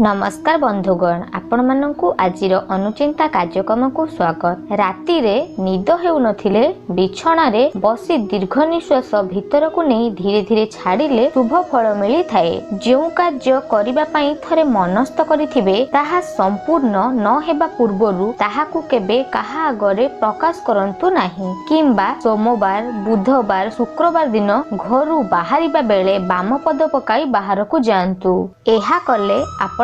नमस्कार बंधुगण, आपण मानकु आजिर अनुचिंता कार्यक्रम को स्वागत। राति रे निद हेउ नथिले बिछणारे बसी दीर्घ निश्वास भीतर को नहीं धीरे धीरे छाड़िले शुभ फल मिली थाए। जो कार्य करिबा पई थरे मनस्थ करिथिबे ताहा संपूर्ण न हेबा पूर्वरु ताहाकु केबे काहा आगरे प्रकाश करंतु नाही। किंबा सोमवार, बुधवार, शुक्रवार दिन घरु बाहरिबा बेले बाम पद पकाई बाहर को जांतु। एहा कले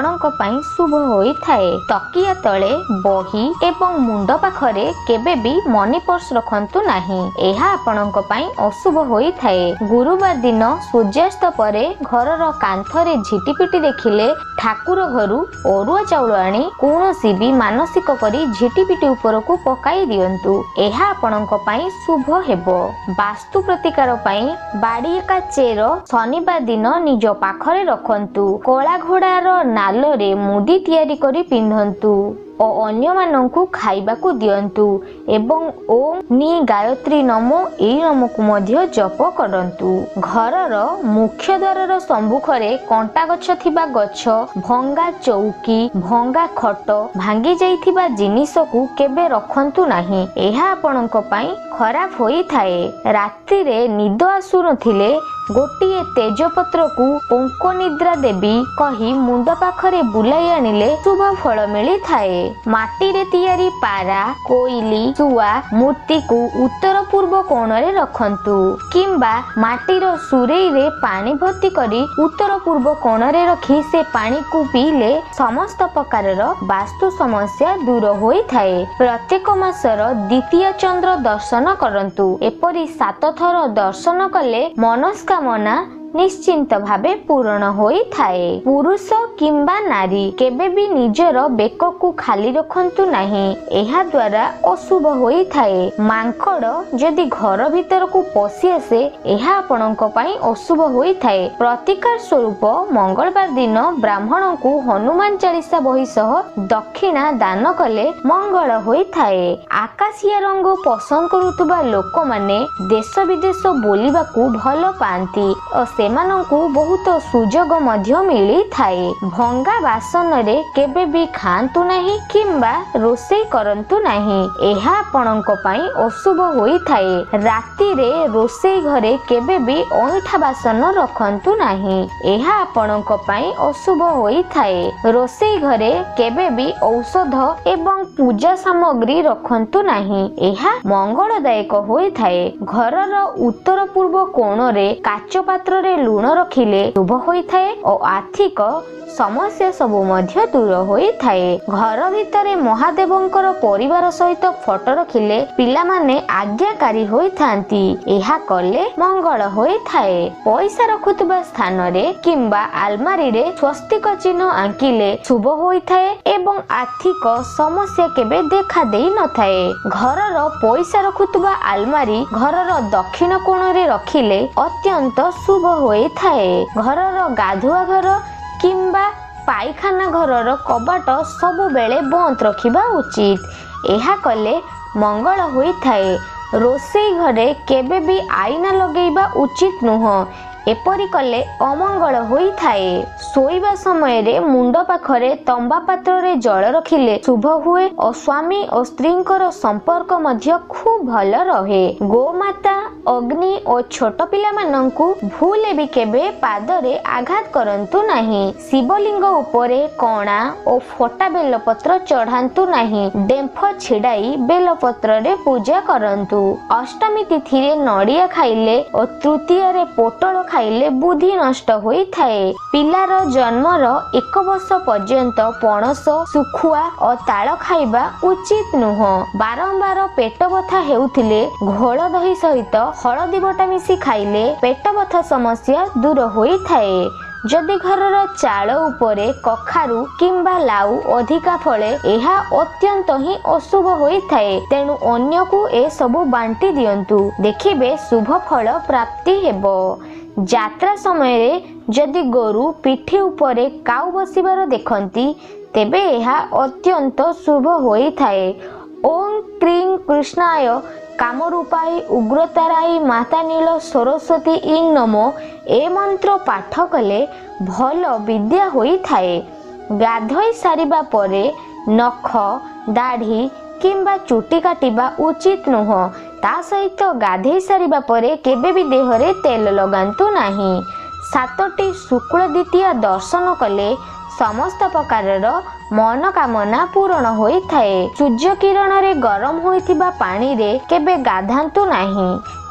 आपण शुभ होई थाए। तकिया तले बही एवं मुंड पाखरे केबे भी मनी पर्स रखंतु नाही। एहा आपणक पई अशुभ होई थाए। गुरुवार दिन सूर्यास्त परे घरर कांथरे झिटिपिटी देखिले ठाकुर घरु अरुआ चाउल आनी कोनोसी भी मानसिक करी झिटिपिटी ऊपर को पकाई दियंतु। एहा आपणक पई शुभ हेबो। वास्तु प्रतिकार पई बाड़ी एका चेर शनिवार दिन निज पाखरे रखंतु। कोला घोड़ार नालरे मुदी तैयारी करी पिंधंतु और अन्य मानंकु खाइबाकू दियंतु एवं ओम नी गायत्री नमो एई नमो को मध्य जप करंतु। घरर मुख्य द्वारर सम्मुखरे कंटा गछ थिबा गछ, भंगा चौकी, भंगा खट, भांगी जाइथिबा जिनिसकू केबे रखंतु नाही। एहा आपणक पई खराब होई थाए। रात्रि रे निद आसु नथिले गोटिए तेजपत्र को पंक निद्रा देवी कही मुंड पाखरे बुलाई आनिले शुभ फल मिली थाए। माटी रे तैयारी पारा, कोइली, सुआ मूर्ति को उत्तर पूर्व कोण रे रखंतु। किंबा माटीर सुरेई रे पानी भर्ती करी उत्तर पूर्व कोण रे रखी से पानी को पीले समस्त प्रकारर वास्तु समस्या दूर होई थाए। प्रत्येक मासर द्वितीय चंद्र दर्शन करंतु। एपरी 7 थर दर्शन कले मनस्कामना निश्चिंत भावे पूर्ण होई थाए। पुरुष किंबा नारी केबे भी निजर बेक को खाली रखंतु नहीं। एहा द्वारा अशुभ होई थाए। मांकड़ जदि घर भीतर को पसी आसे एहा आपणक पई अशुभ होई थाए। प्रतिकार स्वरूप मंगलवार दिन ब्राह्मण को हनुमान चालीसा बही सह दक्षिणा दान कले मंगल होई थाए। आकाशिया रंग पसंद करुतबा लोक माने देश विदेश बोलिबाकू भल पांती और सेमानंकु बहुत सुजोग मध्य मिली थाए। भंगा बासन रे केबे भी खांतु नहीं किंबा रोषेई करंतु नहीं। एहा आपणक पई अशुभ होई थाए। राति रे रोषेई घरे केबे भी अइठा बासन रखंतु नहीं। एहा आपणक पई अशुभ होई थाए। रोषेई घरे केबे भी औषध एवं पूजा सामग्री रखंतु नहीं। एहा मंगलदायक होई थाए। घरर उत्तर पूर्व कोण रे काच पात्र रे लूण रखिले शुभ होई थाए और आर्थिक समस्या सबु मध्य दूर होई थाए। घर भितरे महादेवंकर परिवार सहित फोटो रखिले पिला माने आज्ञाकारी होई थांती। एहा कले मंगल होई थाए। पैसा रखुतबा स्थान रे किंबा आलमारी रे स्वस्तिक चिन्ह आंकिले शुभ होई थाए एवं आर्थिक समस्या केबे देखा देई न थाए। घरर पैसा रखुतबा आलमारी घरर दक्षिण कोण रे रखिले अत्यंत शुभ होई थाए। घरर गाधुआ घर किंबा पाइखाना घरर कबाट सबु बेले बंद रखिबा उचित। एहा कले मंगल होई थाए। रोषेई घरे केबे भी आईना लगेइबा उचित नुह। एपरी कले अमंगल होई थाए। सोइबा समय रे मुंड पाखरे तंबा पात्र रे जल रखिले शुभ हुए और स्वामी और स्त्रींकर संपर्क मध्य खूब भल रहे। गोमाता, अग्नि और छोट पिला मानंकु भूले भी केबे पादरे आघात करंतु नहीं। शिवलिंग उपरे कणा और फोटा बेलपत्र चढ़ांतु नहीं। डेंफ छिड़ाई बेलपत्र रे पूजा करंतु। अष्टमी तिथि रे नड़िया खाइले और तृतीय रे पोटल खाइले बुद्धि नष्ट होई थाए। पिलार जन्मर 1 वर्ष पर्यंत पणस, सुखुआ और ताल खाइबा उचित नुह। बारंबार पेट बथा हेउथिले घोल दही सहित हळदी बटा मिसी खाइले पेट बथा समस्या दूर होई थाए। जदि घरर चाल उपरे कखारु किंबा लाउ अधिका फले एहा अत्यंत ही अशुभ होई थाए। तेणु अन्य को ए सबु बांटी दियंतु। देखिबे शुभ फल प्राप्ति हेबो। यात्रा समय रे जदि गोरु पिठी उपरे काउ बसिबार देखंती तेबे एहा अत्यंत शुभ होई थाए। ओम क्रीं कृष्णाय कामरूपाई उग्रताराई माता नील सरस्वती इंग नमो ए मंत्र पाठ कले भल विद्या होई थाए। गाधोई सारिबा परे नख दाढ़ी किंबा चुटी काटिबा उचित नुह। ता सहित गाधोई सारिबा परे केबे भी देहरे तेल लगांतु नाही। 7टी शुक्ल द्वितीया दर्शन कले समस्त प्रकारर मनोकामना पूर्ण होई थाए। सूर्य किरण रे गरम होइथिबा पानी रे केबे गाधांतु नाही।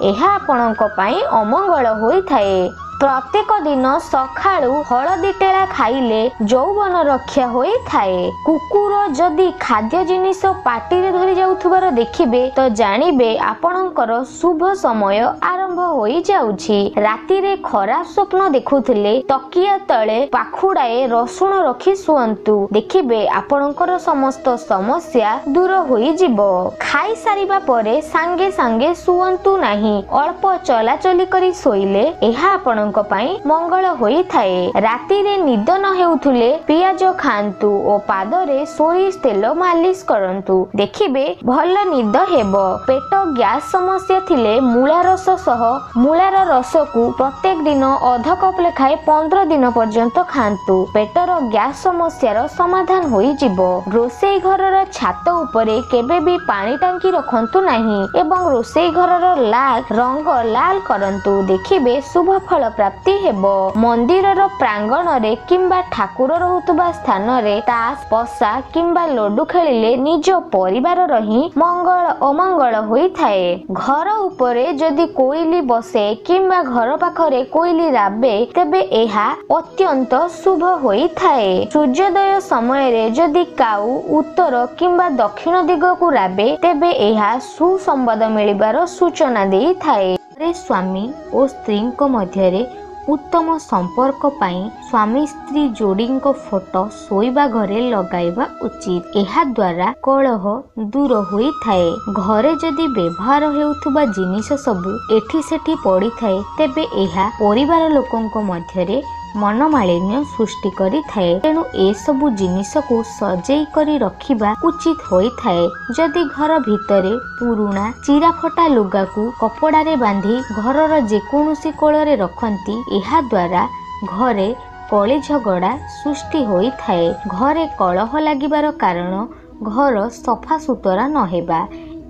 एहा आपणक पई अमंगल होई थाए। प्रत्येक दिन सखाळु हळदी टेला खाइले यौवन रक्षा होई थाए। कुकुर जदि खाद्य जिनिस पाटी रे धरि जाउथुबार देखिबे तो जानिबे आपणकर शुभ समय आरंभ होई जाउछि। राति रे खराब स्वप्न देखुथिले तकिया तळे पाखुडाए रसुण रखी सुअंतु। देखिबे आपणकर समस्त समस्या दूर होई जिवो। खाई सारिबा परे सांगे सांगे सुअंतु नाही। अल्प चलाचली करी सोइले एहा आपण मंगल होई थाए। राति रे निद न हेउथुले पियाज खांतु ओ पादरे सोरिष तेल मालिश करंतु। देखिबे भल निद हेबो। पेट गैस समस्या थिले मूला रस सह मूलार रस को प्रत्येक दिन अध कप लेखाए 15 दिन पर्यंत खांतु। पेटर गैस समस्यार समाधान होई जिवो। रोसेई घरर छात उपरे केबे भी पानी टांकी रखंतु नाही एवं रोसेई घरर लाल रंग लाल करंतु। देखिबे शुभ फल प्राप्ति हेबो। मंदिरर प्रांगण रे किंबा ठाकुर रहुतबा स्थान रे तास पसा किंबा लड्डू खेलिले निज परिवार रही मंगल अमंगल होई थाए। घर उपरे जदि कोइली बसे किंबा घर पाखरे कोइली राबे तेबे एहा अत्यंत शुभ होई थाए। सूर्योदय समय रे जदि काऊ उत्तर किंबा दक्षिण दिग को राबे तेबे एहा सुसंवाद मिलिबार सूचना देई थाए। स्वामी और स्त्री मध्य उत्तम संपर्क पाई स्वामी स्त्री जोड़ी फोटो शोइबा घरे लगाइबा उचित। एहा द्वारा कलह दूर होई थाए। घरे जदि व्यवहार हेउथुबा जिनिस सबु एठी सेठी पड़ी थाए तेबे एहा परिवार लोकंक मध्यरे मनमालिन्य सृष्टि करी थाए। तेणु ए सबु जिनिस को सजेई करी रखिबा उचित होई थाए। जदि घर भितरे पुरुणा चिरा फटा लुगा को कपड़ा रे बांधी घरर जेकोसी कोଳରେ रखंती एहा द्वारा घरे कली झगड़ा सृष्टि होई थाए। घरे कलह लागिबार कारण घर सफा सुतरा न हेबा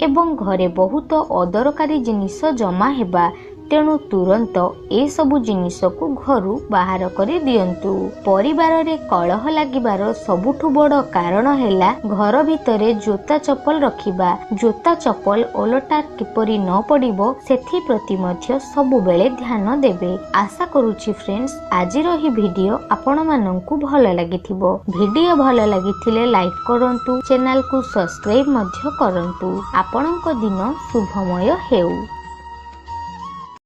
एवं घरे बहुत अदरकारी जिनिस जमा हेबा। तेणु तुरंत ए सबु जिनिस को घरु बाहर करी दियंतु। परिवार रे कलह लागिबार सबुठु बड़ कारण हेला घर भितरे जोता चप्पल रखिबा। जोता चप्पल ओलटा किपरि न पड़िबो सेथि प्रति मध्य सबु बेले ध्यान देबे। आशा करूची फ्रेंड्स आजिर ही वीडियो आपण माननकु भल लागिथिबो। वीडियो भल लागिथिले लाइक करंतु, चैनल को सब्सक्राइब मध्य करंतु। आपणक दिन शुभमय हेउ।